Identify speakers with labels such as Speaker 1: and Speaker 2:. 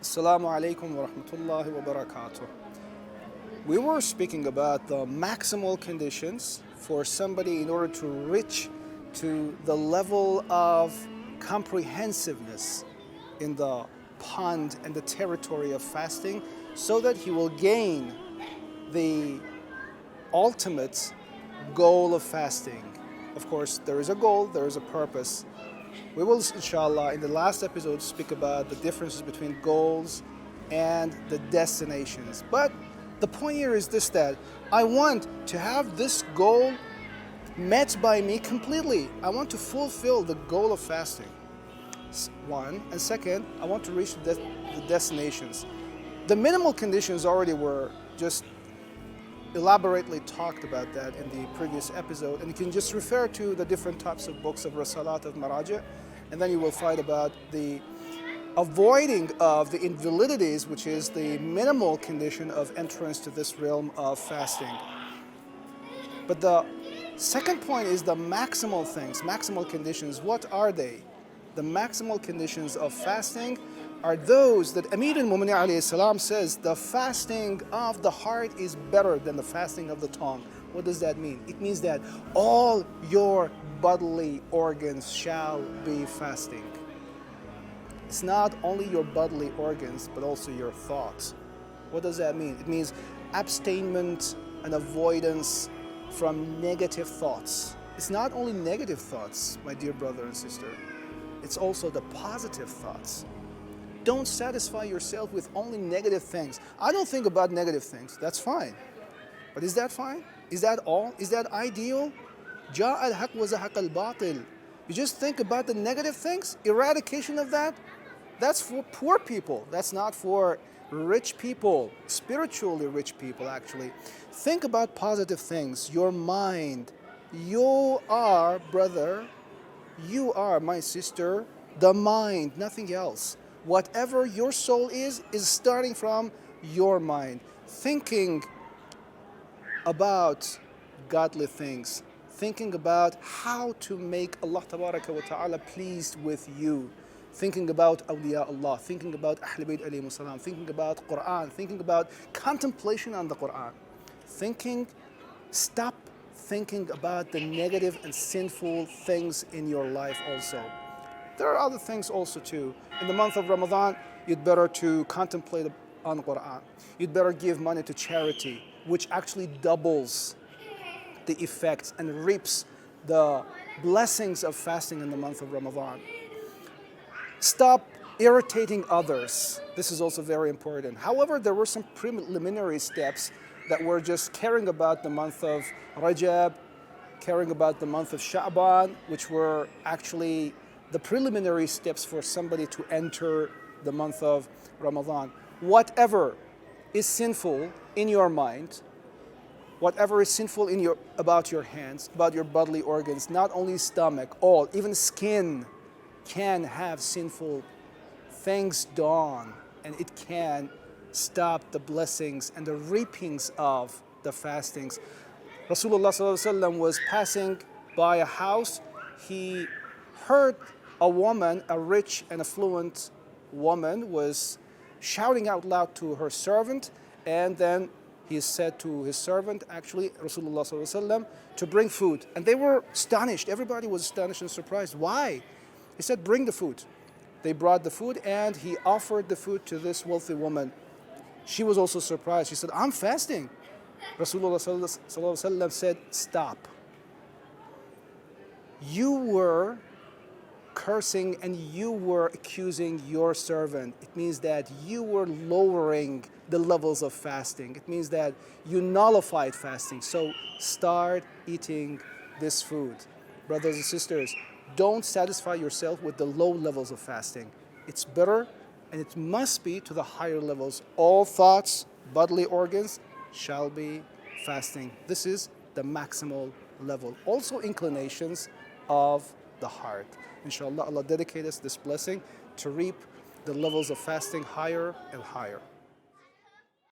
Speaker 1: Assalamu alaikum wa rahmatullahi wa barakatuh. We were speaking about the maximal conditions for somebody in order to reach to the level of comprehensiveness in the pond and the territory of fasting so that he will gain the ultimate goal of fasting. Of course, there is a goal, there is a purpose. We will, inshallah, in the last episode speak about the differences between goals and the destinations. But the point here is this, that I want to have this goal met by me completely. I want to fulfill the goal of fasting. One, and second, I want to reach the destinations. The minimal conditions already were just elaborately talked about that in the previous episode, and you can just refer to the different types of books of Rasalat of Maraja, and then you will find about the avoiding of the invalidities, which is the minimal condition of entrance to this realm of fasting. But the second point is the maximal things, maximal conditions. What are they? The maximal conditions of fasting are those that Amir al-Mu'minin alayhi salam says the fasting of the heart is better than the fasting of the tongue. What does that mean? It means that all your bodily organs shall be fasting. It's not only your bodily organs, but also your thoughts. What does that mean? It means abstainment and avoidance from negative thoughts. It's not only negative thoughts, my dear brother and sister. It's also the positive thoughts. Don't satisfy yourself with only negative things. I don't think about negative things. That's fine. But is that fine? Is that all? Is that ideal? جاء الحق وزهق الباطل. You just think about the negative things? Eradication of that? That's for poor people. That's not for rich people, spiritually rich people actually. Think about positive things. Your mind. You are, brother, you are, my sister, the mind, nothing else. Whatever your soul is starting from your mind. Thinking about godly things. Thinking about how to make Allah Tabaraka wa Ta'ala pleased with you. Thinking about awliya Allah. Thinking about Ahl Bayt alayhi salam. Thinking about Quran. Thinking about contemplation on the Quran. Stop thinking about the negative and sinful things in your life also. There are other things also too. In the month of Ramadan, you'd better to contemplate on Quran. You'd better give money to charity, which actually doubles the effects and reaps the blessings of fasting in the month of Ramadan. Stop irritating others. This is also very important. However, there were some preliminary steps that were just caring about the month of Rajab, caring about the month of Sha'ban, which were actually the preliminary steps for somebody to enter the month of Ramadan. Whatever is sinful in your mind, whatever is sinful about your hands, about your bodily organs, not only stomach, all, even skin can have sinful things done, and it can stop the blessings and the reapings of the fastings. Rasulullah ﷺ was passing by a house. He heard a woman, a rich and affluent woman, was shouting out loud to her servant, and then he said to his servant, actually Rasulullah ﷺ, to bring food. And they were astonished. Everybody was astonished and surprised. Why? He said, bring the food. They brought the food, and he offered the food to this wealthy woman. She was also surprised. She said, I'm fasting. Rasulullah ﷺ said, stop. You were cursing and you were accusing your servant. It means that you were lowering the levels of fasting. It means that you nullified fasting. So start eating this food. Brothers and sisters, don't satisfy yourself with the low levels of fasting. It's better, and it must be to the higher levels. All thoughts, bodily organs shall be fasting. This is the maximal level. Also inclinations of the heart. Inshallah, Allah dedicate us this blessing to reap the levels of fasting higher and higher.